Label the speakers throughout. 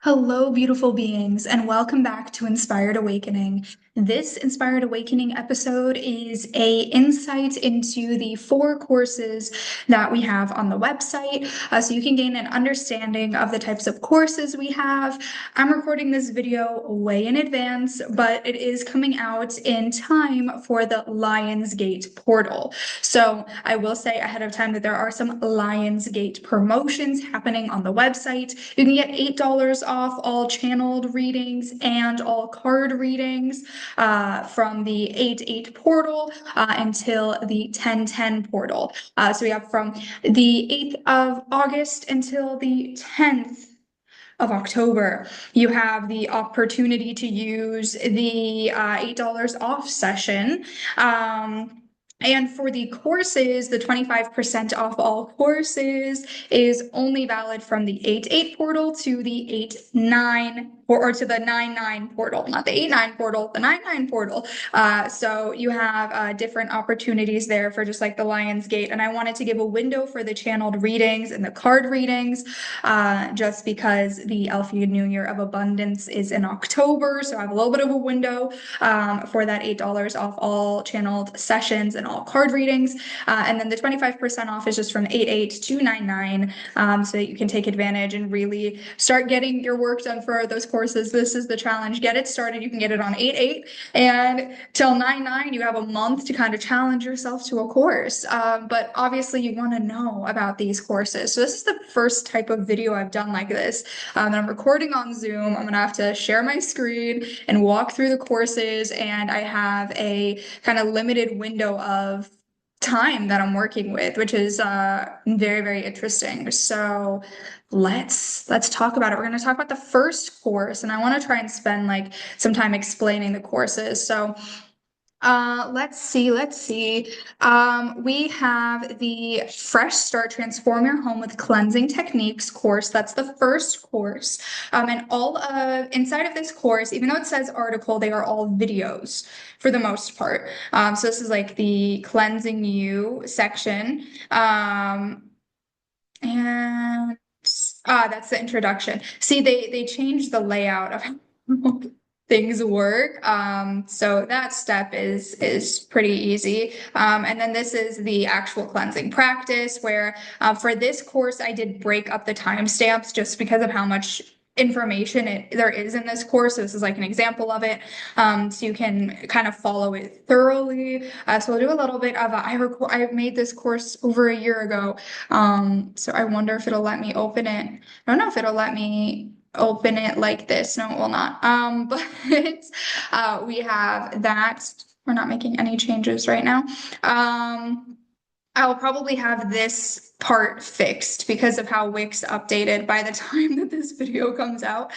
Speaker 1: Hello, beautiful beings, and welcome back to Inspired Awakening. This Inspired Awakening episode is a insight into the four courses that we have on the website, so you can gain an understanding of the types of courses we have. I'm recording this video way in advance, but it is coming out in time for the Lionsgate portal. So I will say ahead of time that there are some Lionsgate promotions happening on the website. You can get $8 off all channeled readings and all card readings from the 8/8 portal until the 10/10 portal. So we have from the 8th of August until the 10th of October. You have the opportunity to use the $8 off session. And for the courses, the 25% off all courses is only valid from the 8/8 portal to the 8/9 or to the 9/9 portal, not the 8/9 portal, the 9/9 portal. So you have different opportunities there for just like the Lionsgate. And I wanted to give a window for the channeled readings and the card readings, just because the Alpha New Year of Abundance is in October. So I have a little bit of a window for that $8 off all channeled sessions and all card readings. And then the 25% off is just from 8/8 to 9/9, so that you can take advantage and really start getting your work done for those courses. This is the challenge. Get it started. You can get it on 8/8 and till 9/9, you have a month to kind of challenge yourself to a course. But obviously you want to know about these courses. So this is the first type of video I've done like this. And I'm recording on Zoom. I'm going to have to share my screen and walk through the courses, and I have a kind of limited window of time that I'm working with, which is very, very interesting. So let's talk about it. We're going to talk about the first course, and I want to try and spend like some time explaining the courses. So let's see. We have the Fresh Start Transform Your Home with Cleansing Techniques course. That's the first course. And all of inside of this course, even though it says article, they are all videos for the most part. So this is like the Cleansing You section. And that's the introduction. See, they changed the layout of how things work. So that step is pretty easy. And then this is the actual cleansing practice where for this course, I did break up the timestamps just because of how much information there is in this course. So this is like an example of it. So you can kind of follow it thoroughly. So we'll do a little bit of I made this course over a year ago. So I wonder if it'll let me open it. I don't know if it'll let me open it like this. No, it will not. But we have that. We're not making any changes right now. I'll probably have this part fixed because of how Wix updated by the time that this video comes out.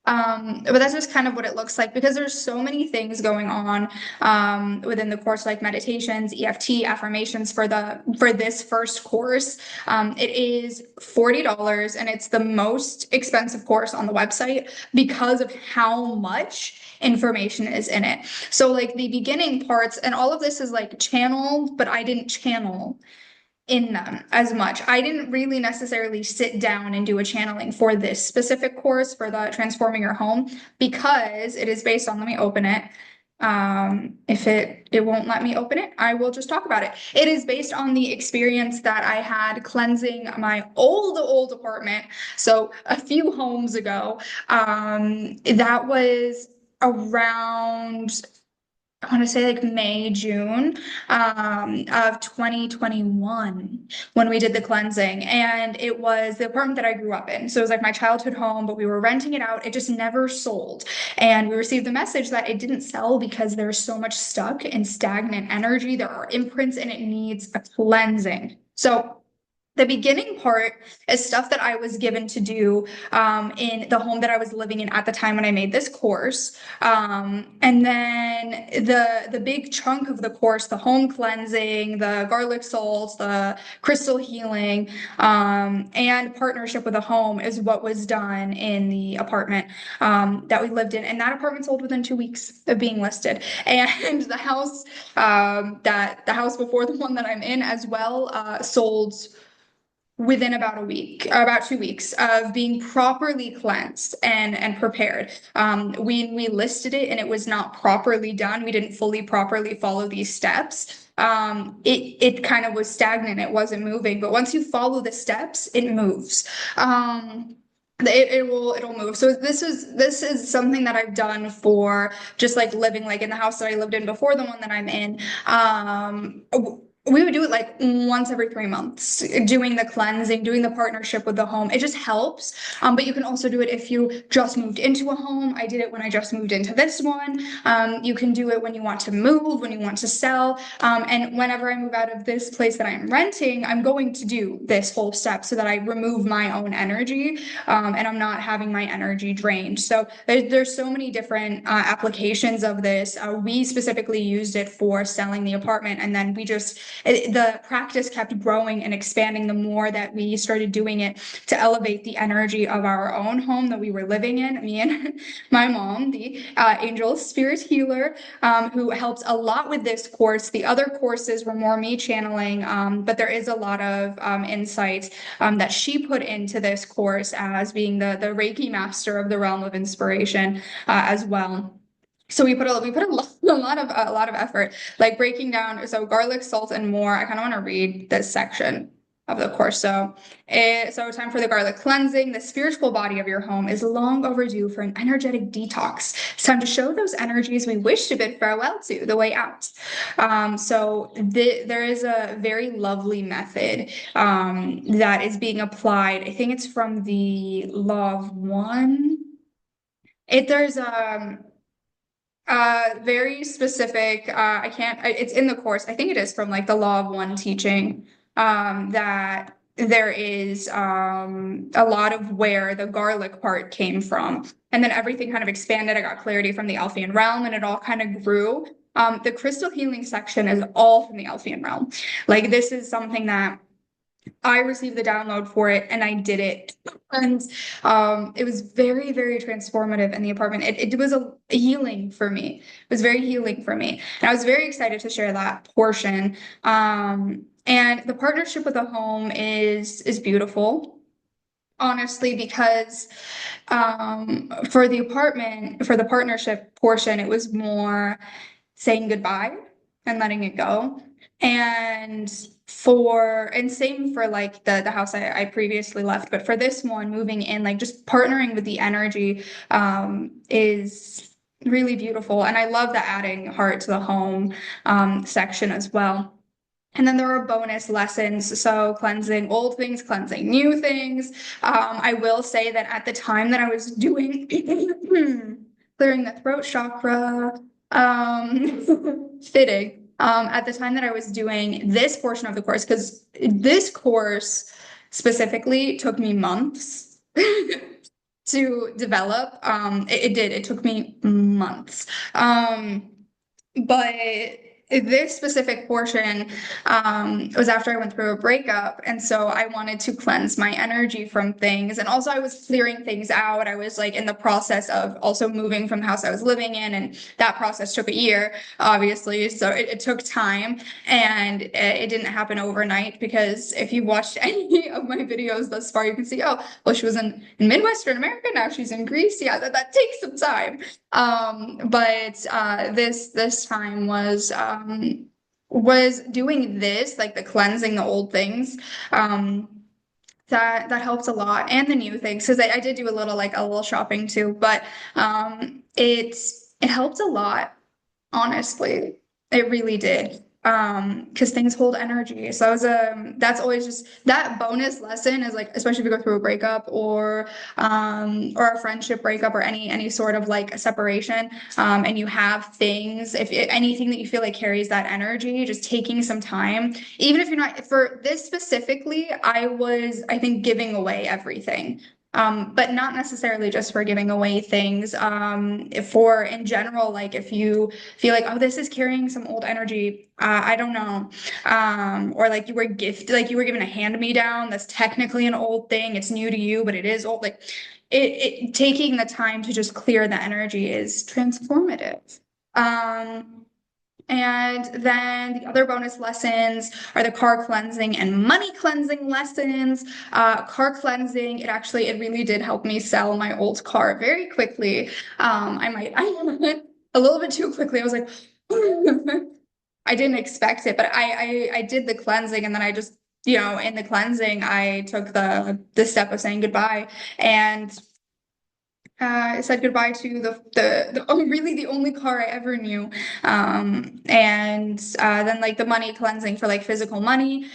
Speaker 1: But that's just kind of what it looks like because there's so many things going on within the course, like meditations, EFT, affirmations for this first course. It is $40 and it's the most expensive course on the website because of how much information is in it. So like the beginning parts and all of this is like channeled, but I didn't channel in them as much. I didn't really necessarily sit down and do a channeling for this specific course for the Transforming Your Home because it is based on, let me open it. If it won't let me open it, I will just talk about it. It is based on the experience that I had cleansing my old apartment. So a few homes ago, that was around I want to say like May, June of 2021 when we did the cleansing. And it was the apartment that I grew up in. So it was like my childhood home, but we were renting it out. It just never sold. And we received the message that it didn't sell because there's so much stuck and stagnant energy. There are imprints and it needs a cleansing. So the beginning part is stuff that I was given to do in the home that I was living in at the time when I made this course. And then the big chunk of the course, the home cleansing, the garlic salts, the crystal healing, and partnership with a home is what was done in the apartment that we lived in. And that apartment sold within 2 weeks of being listed. And the house the house before the one that I'm in as well sold within about a week, about 2 weeks of being properly cleansed and prepared. We listed it and it was not properly done. We didn't fully properly follow these steps. It kind of was stagnant. It wasn't moving. But once you follow the steps, it moves. It'll move. So this is something that I've done for just like living like in the house that I lived in before the one that I'm in. We would do it like once every 3 months, doing the cleansing, doing the partnership with the home. It just helps. But you can also do it if you just moved into a home. I did it when I just moved into this one. You can do it when you want to move, when you want to sell. And whenever I move out of this place that I'm renting, I'm going to do this whole step so that I remove my own energy, and I'm not having my energy drained. So there's so many different applications of this. We specifically used it for selling the apartment, and then the practice kept growing and expanding the more that we started doing it to elevate the energy of our own home that we were living in. Me and my mom, the angel spirit healer, who helped a lot with this course. The other courses were more me channeling, but there is a lot of insight that she put into this course as being the Reiki master of the realm of inspiration, as well. So we put a lot of effort, like breaking down. So garlic, salt, and more. I kind of want to read this section of the course. So time for the garlic cleansing. The spiritual body of your home is long overdue for an energetic detox. It's time to show those energies we wish to bid farewell to the way out. There is a very lovely method that is being applied. I think it's from the Law of One. There's very specific. It's in the course. I think it is from like the Law of One teaching. That there is a lot of where the garlic part came from, and then everything kind of expanded. I got clarity from the Alphean realm, and it all kind of grew. The crystal healing section is all from the Alphean realm. Like this is something that I received the download for it and I did it. And it was very, very transformative in the apartment. It was a healing for me. It was very healing for me. And I was very excited to share that portion. And the partnership with the home is beautiful, honestly, because for the apartment, for the partnership portion, it was more saying goodbye and letting it go. And same for like the house I previously left, but for this one, moving in, like just partnering with the energy is really beautiful. And I love the adding heart to the home section as well. And then there are bonus lessons. So cleansing old things, cleansing new things. I will say that at the time that I was doing clearing the throat chakra, fitting. At the time that I was doing this portion of the course, because this course specifically took me months to develop. It did. It took me months. But this specific portion was after I went through a breakup. And so I wanted to cleanse my energy from things. And also I was clearing things out. I was like in the process of also moving from the house I was living in. And that process took a year, obviously. So it took time, and it didn't happen overnight, because if you watched any of my videos thus far, you can see, oh, well, she was in Midwestern America. Now she's in Greece. Yeah, that takes some time. But this time was doing this, like the cleansing the old things, that helped a lot, and the new things, because I did do a little shopping too, but it helped a lot, honestly. It really did. Because things hold energy. So that's always just that bonus lesson is like, especially if you go through a breakup or a friendship breakup or any sort of like a separation, and you have things, anything that you feel like carries that energy, just taking some time, even if you're not, for this specifically, I think giving away everything. But not necessarily just for giving away things. For in general, like if you feel like, oh, this is carrying some old energy, I don't know, or like you were gifted, like you were given a hand-me-down that's technically an old thing, it's new to you, but it is old. Like taking the time to just clear the energy is transformative. And then the other bonus lessons are the car cleansing and money cleansing lessons. Car cleansing, it really did help me sell my old car very quickly. I went a little bit too quickly. I was like, I didn't expect it, but I did the cleansing, and then I just, in the cleansing, I took the step of saying goodbye, and I said goodbye to really the only car I ever knew. And then like the money cleansing for like physical money.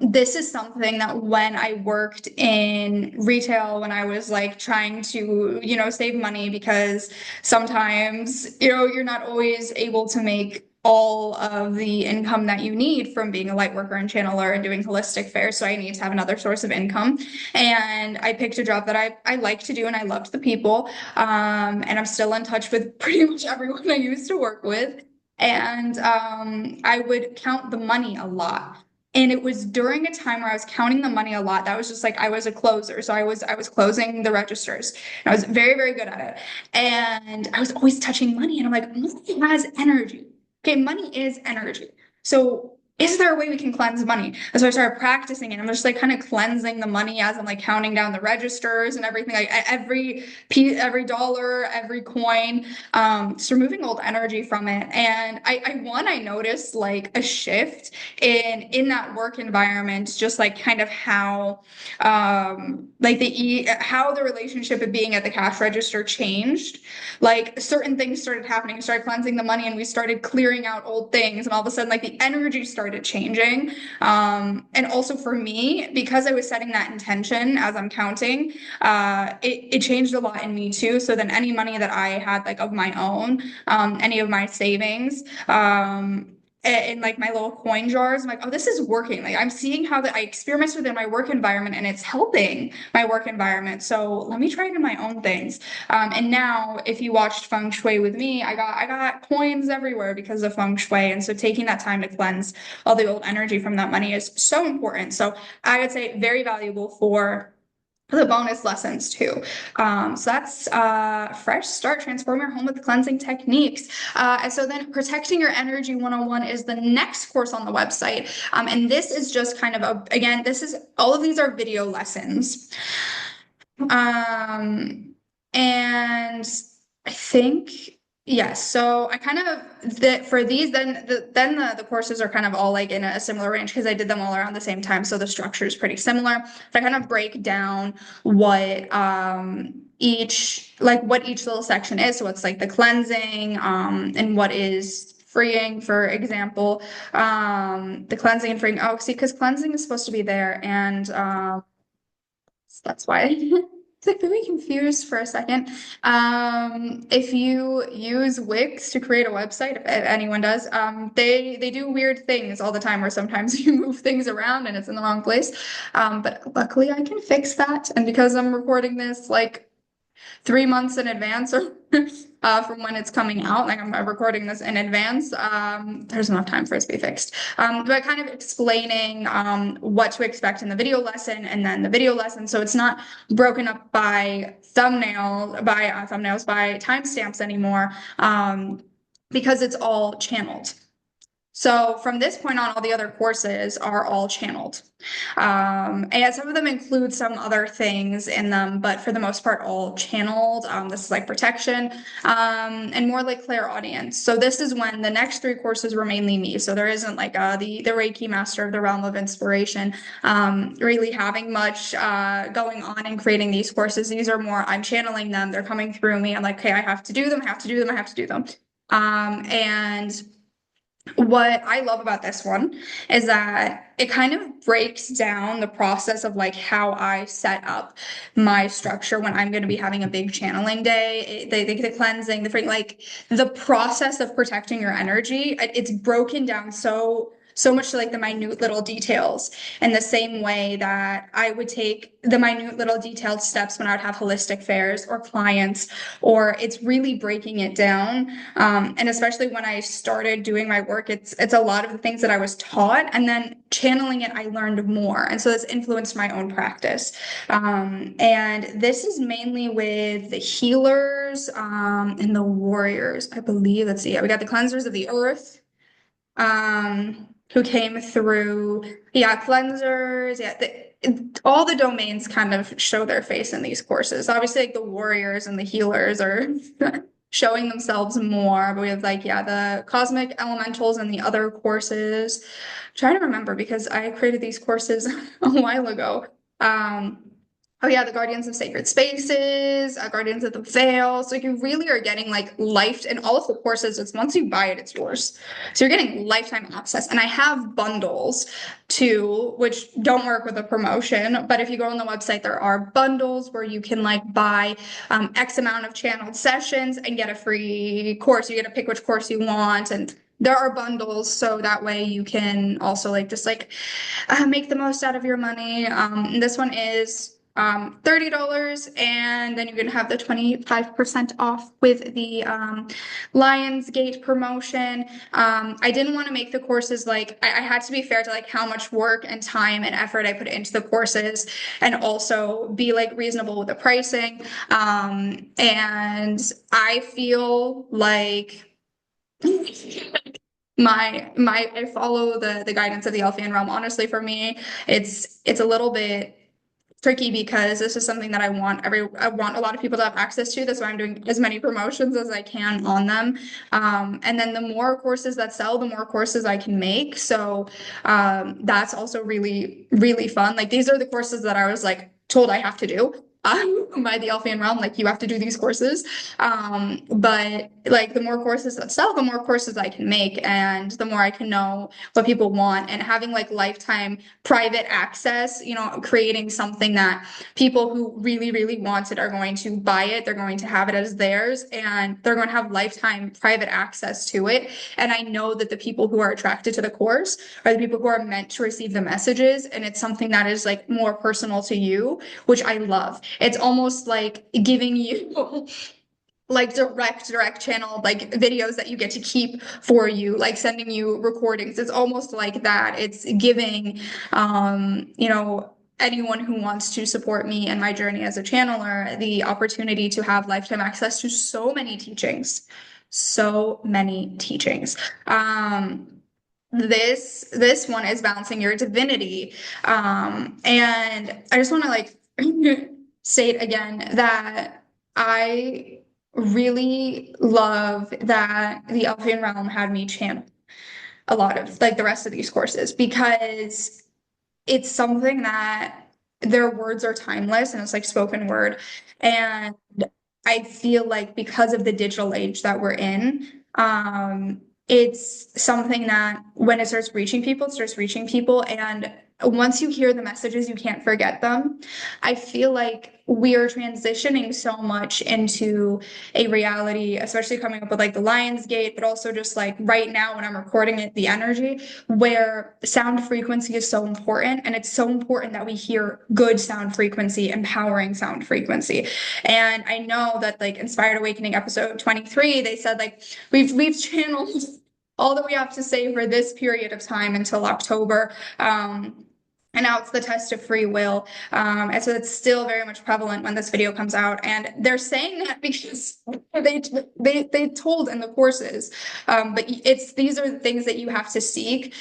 Speaker 1: This is something that when I worked in retail, when I was like trying to, save money, because sometimes, you're not always able to make all of the income that you need from being a light worker and channeler and doing holistic fairs. So I need to have another source of income. And I picked a job that I like to do, and I loved the people. And I'm still in touch with pretty much everyone I used to work with. And I would count the money a lot. And it was during a time where I was counting the money a lot. That was just like I was a closer. So I was closing the registers. And I was very, very good at it. And I was always touching money. And I'm like, money has energy. Okay, money is energy. So is there a way we can cleanse money? And so I started practicing it. I'm just like kind of cleansing the money as I'm like counting down the registers and everything, like every piece, every dollar, every coin, just removing old energy from it. And I noticed like a shift in that work environment, just like kind of how like how the relationship of being at the cash register changed. Like certain things started happening. We started cleansing the money, and we started clearing out old things, and all of a sudden like the energy started changing. And also for me, because I was setting that intention as I'm counting, it changed a lot in me too. So then any money that I had like of my own, any of my savings, in like my little coin jars, I'm like, oh, this is working. Like I'm seeing how that I experiment within my work environment, and it's helping my work environment. So let me try it in my own things. And now, if you watched Feng Shui with me, I got coins everywhere because of Feng Shui. And so taking that time to cleanse all the old energy from that money is so important. So I would say very valuable for the bonus lessons too. So that's fresh start, transform your home with cleansing techniques. And so then protecting your energy 101 is the next course on the website. And this is just kind of again, all of these are video lessons. And I think, yes. So I kind of for these, then the courses are kind of all like in a similar range because I did them all around the same time. So the structure is pretty similar. So I kind of break down what each little section is. So it's like the cleansing, and what is freeing, for example. The cleansing and freeing. Oh, see, because cleansing is supposed to be there, and so that's why. It's like very confused for a second. If you use Wix to create a website, if anyone does, they do weird things all the time, where sometimes you move things around and it's in the wrong place. But luckily I can fix that. And because I'm recording this like 3 months in advance, or from when it's coming out, like I'm recording this in advance, there's enough time for it to be fixed. But kind of explaining what to expect in the video lesson, and then the video lesson, so it's not broken up by thumbnails, by timestamps anymore, because it's all channeled. So from this point on, all the other courses are all channeled. And some of them include some other things in them, but for the most part, all channeled. This is like protection, and more like clairaudience. So this is when the next 3 courses were mainly me. So there isn't like the Reiki Master of the Realm of Inspiration really having much going on in creating these courses. These are more, I'm channeling them. They're coming through me. I'm like, okay, I have to do them. I have to do them. I have to do them. And what I love about this one is that it kind of breaks down the process of like how I set up my structure when I'm going to be having a big channeling day. The cleansing, like the process of protecting your energy. It's broken down so much to like the minute little details, in the same way that I would take the minute little detailed steps when I would have holistic fairs or clients, or it's really breaking it down. And especially when I started doing my work, it's a lot of the things that I was taught, and then channeling it, I learned more. And so this influenced my own practice. And this is mainly with the healers, and the warriors, I believe. Let's see. Yeah, we got the cleansers of the earth, who came through. Yeah, cleansers. Yeah, all the domains kind of show their face in these courses. Obviously, like the warriors and the healers are showing themselves more. But we have like, yeah, the cosmic elementals and the other courses. I'm trying to remember because I created these courses a while ago. Um, Oh yeah, the Guardians of Sacred Spaces, Guardians of the Veil. So you really are getting like life and all of the courses. It's once you buy it, it's yours. So you're getting lifetime access. And I have bundles too, which don't work with a promotion. But if you go on the website, there are bundles where you can like buy X amount of channeled sessions and get a free course. You get to pick which course you want, and there are bundles, so that way you can also like just like make the most out of your money. This one is $30, and then you can have the 25% off with the Lionsgate promotion. I didn't want to make the courses like I had to be fair to like how much work and time and effort I put into the courses, and also be like reasonable with the pricing. And I feel like my I follow the guidance of the Elfian realm. Honestly, for me, it's a little bit tricky because this is something that I want a lot of people to have access to. That's why I'm doing as many promotions as I can on them. And then the more courses that sell, the more courses I can make. So that's also really, really fun. Like these are the courses that I was like told I have to do. By the Elfian realm, like you have to do these courses. But like the more courses that sell, the more courses I can make, and the more I can know what people want, and having like lifetime private access, creating something that people who really, really want it are going to buy it. They're going to have it as theirs, and they're going to have lifetime private access to it. And I know that the people who are attracted to the course are the people who are meant to receive the messages. And it's something that is like more personal to you, which I love. It's almost like giving you like direct channel like videos that you get to keep for you, like sending you recordings. It's almost like that. It's giving anyone who wants to support me and my journey as a channeler the opportunity to have lifetime access to so many teachings. So many teachings. This one is balancing your divinity. And I just want to like state again that I really love that the Elfian realm had me channel a lot of like the rest of these courses, because it's something that their words are timeless and it's like spoken word. And I feel like because of the digital age that we're in, it's something that when it starts reaching people, it starts reaching people. And once you hear the messages, you can't forget them. I feel like we are transitioning so much into a reality, especially coming up with like the Lionsgate, but also just like right now when I'm recording it, the energy where sound frequency is so important. And it's so important that we hear good sound frequency, empowering sound frequency. And I know that like Inspired Awakening episode 23, they said like we've channeled all that we have to say for this period of time until October. And now it's the test of free will. And so it's still very much prevalent when this video comes out. And they're saying that because they told in the courses. But these are the things that you have to seek,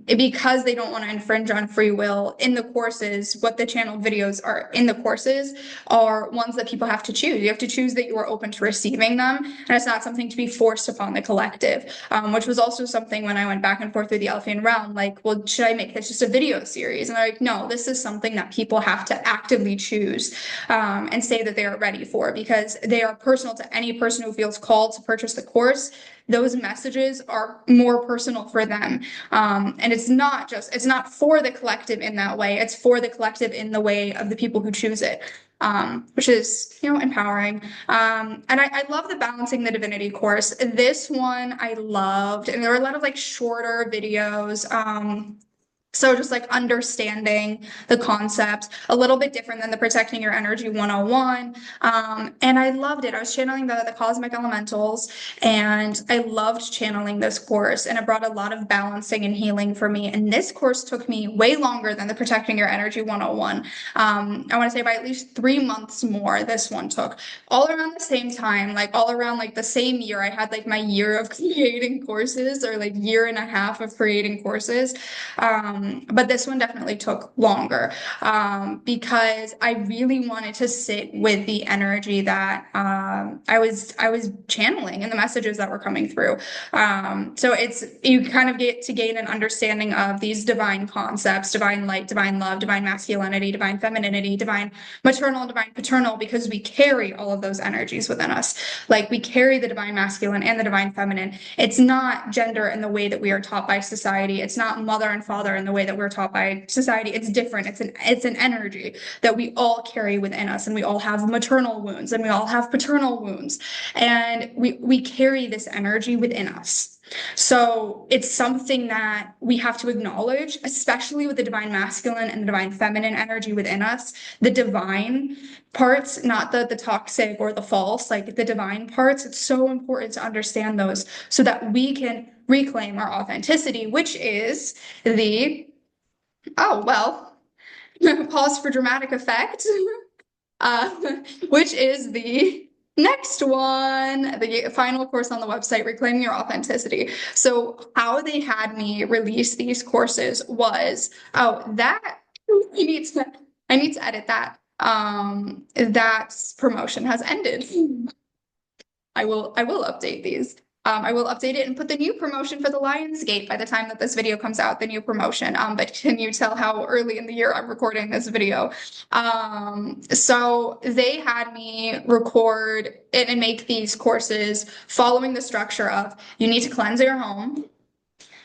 Speaker 1: because they don't want to infringe on free will in the courses. What the channeled videos are in the courses are ones that people have to choose. You have to choose that you are open to receiving them. And it's not something to be forced upon the collective, which was also something when I went back and forth through the Elfian realm, like, well, should I make this just a video series? And they're like, no, this is something that people have to actively choose and say that they are ready for, because they are personal to any person who feels called to purchase the course. Those messages are more personal for them. And it's not for the collective in that way. It's for the collective in the way of the people who choose it. Which is, empowering. And I love the Balancing the Divinity course. This one I loved, and there were a lot of like shorter videos. So just like understanding the concepts, a little bit different than the Protecting Your Energy 101. And I loved it. I was channeling the cosmic elementals, and I loved channeling this course, and it brought a lot of balancing and healing for me. And this course took me way longer than the Protecting Your Energy 101. I want to say by at least 3 months more this one took. All around the same time, like all around like the same year, I had like my year of creating courses, or like year and a half of creating courses. But this one definitely took longer, because I really wanted to sit with the energy that I was channeling and the messages that were coming through. So it's, you kind of get to gain an understanding of these divine concepts: divine light, divine love, divine masculinity, divine femininity, divine maternal, divine paternal, because we carry all of those energies within us. Like, we carry the divine masculine and the divine feminine. It's not gender in the way that we are taught by society. It's not mother and father in the way that we're taught by society. It's different. It's an energy that we all carry within us, and we all have maternal wounds, and we all have paternal wounds, and we carry this energy within us. So it's something that we have to acknowledge, especially with the divine masculine and the divine feminine energy within us. The divine parts, not the toxic or the false, like the divine parts. It's so important to understand those so that we can reclaim our authenticity, which is the, oh, well, pause for dramatic effect, uh, which is the next one, the final course on the website, Reclaiming Your Authenticity. So how they had me release these courses was, oh, that I need to edit that. That promotion has ended. I will update these. I will update it and put the new promotion for the Lionsgate by the time that this video comes out, the new promotion. But can you tell how early in the year I'm recording this video? So they had me record and make these courses following the structure of, you need to cleanse your home,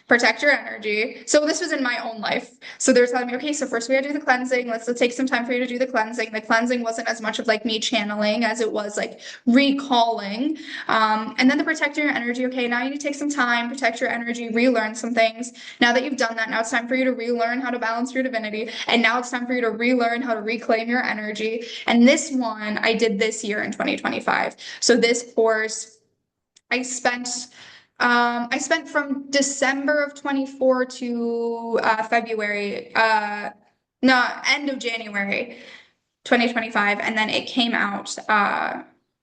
Speaker 1: protect your energy. So this was in my own life. So they're telling me, okay, so first we gotta do the cleansing. Let's take some time for you to do the cleansing. The cleansing wasn't as much of like me channeling as it was like recalling. And then the protecting your energy. Okay, now you need to take some time, protect your energy, relearn some things. Now that you've done that, now it's time for you to relearn how to balance your divinity. And now it's time for you to relearn how to reclaim your energy. And this one I did this year in 2025. So this course, I spent from December of 24 to February, no, end of January 2025, and then it came out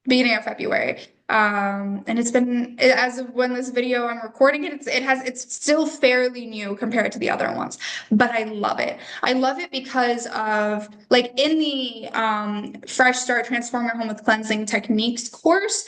Speaker 1: beginning of February. And it's been, as of when this video I'm recording it, it's still fairly new compared to the other ones, but I love it. I love it because of, like, in the Fresh Start Transform Your Home with Cleansing Techniques course,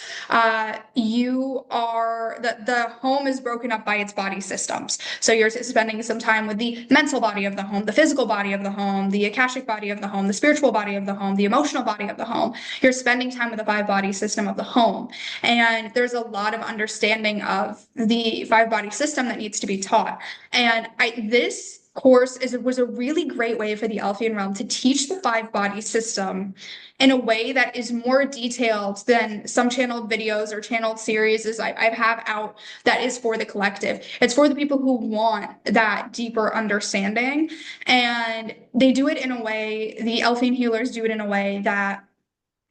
Speaker 1: you are, the home is broken up by its body systems. So you're spending some time with the mental body of the home, the physical body of the home, the akashic body of the home, the spiritual body of the home, the emotional body of the home. You're spending time with the 5-body system of the home. And there's a lot of understanding of the 5-body system that needs to be taught. And this course was a really great way for the Alphean realm to teach the 5-body system in a way that is more detailed than some channeled videos or channeled series I have out that is for the collective. It's for the people who want that deeper understanding. And they do it in a way, the Alphean healers do it in a way that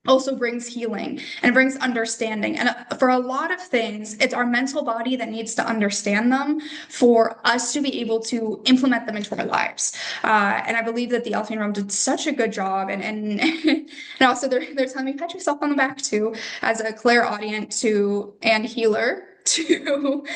Speaker 1: also brings healing and brings understanding. And for a lot of things, it's our mental body that needs to understand them for us to be able to implement them into our lives. And I believe that the Alphean realm did such a good job. And and also they're telling me, pat yourself on the back too, as a clairaudient to and healer, to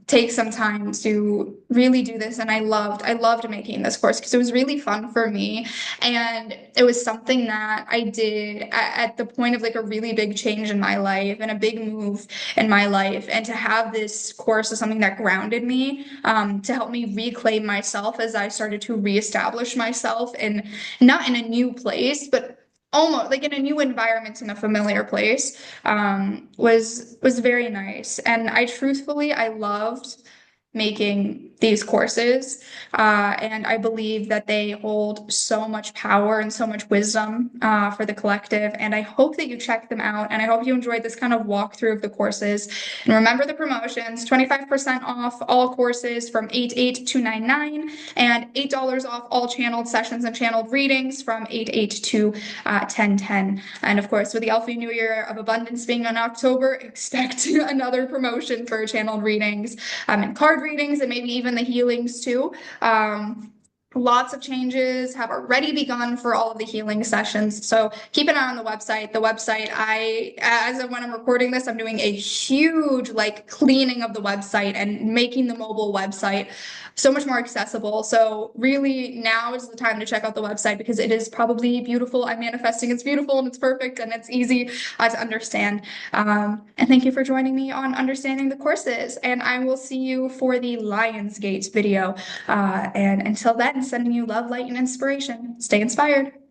Speaker 1: take some time to really do this. And I loved making this course because it was really fun for me. And it was something that I did at the point of like a really big change in my life and a big move in my life. And to have this course is something that grounded me, to help me reclaim myself as I started to reestablish myself in, not in a new place, but almost like in a new environment, in a familiar place, was very nice. And I loved making these courses. And I believe that they hold so much power and so much wisdom for the collective. And I hope that you check them out. And I hope you enjoyed this kind of walkthrough of the courses. And remember the promotions, 25% off all courses from 88299 and $8 off all channeled sessions and channeled readings from 88 to 1010. And of course, with the Alpha New Year of Abundance being in October, expect another promotion for channeled readings and card readings, and maybe even the healings too. Lots of changes have already begun for all of the healing sessions. So keep an eye on the website. As of when I'm recording this, I'm doing a huge cleaning of the website and making the mobile website so much more accessible. So really now is the time to check out the website because it is probably beautiful. I'm manifesting it's beautiful and it's perfect and it's easy to understand. And thank you for joining me on understanding the courses. And I will see you for the Lionsgate video. And until then, sending you love, light, and inspiration. Stay inspired.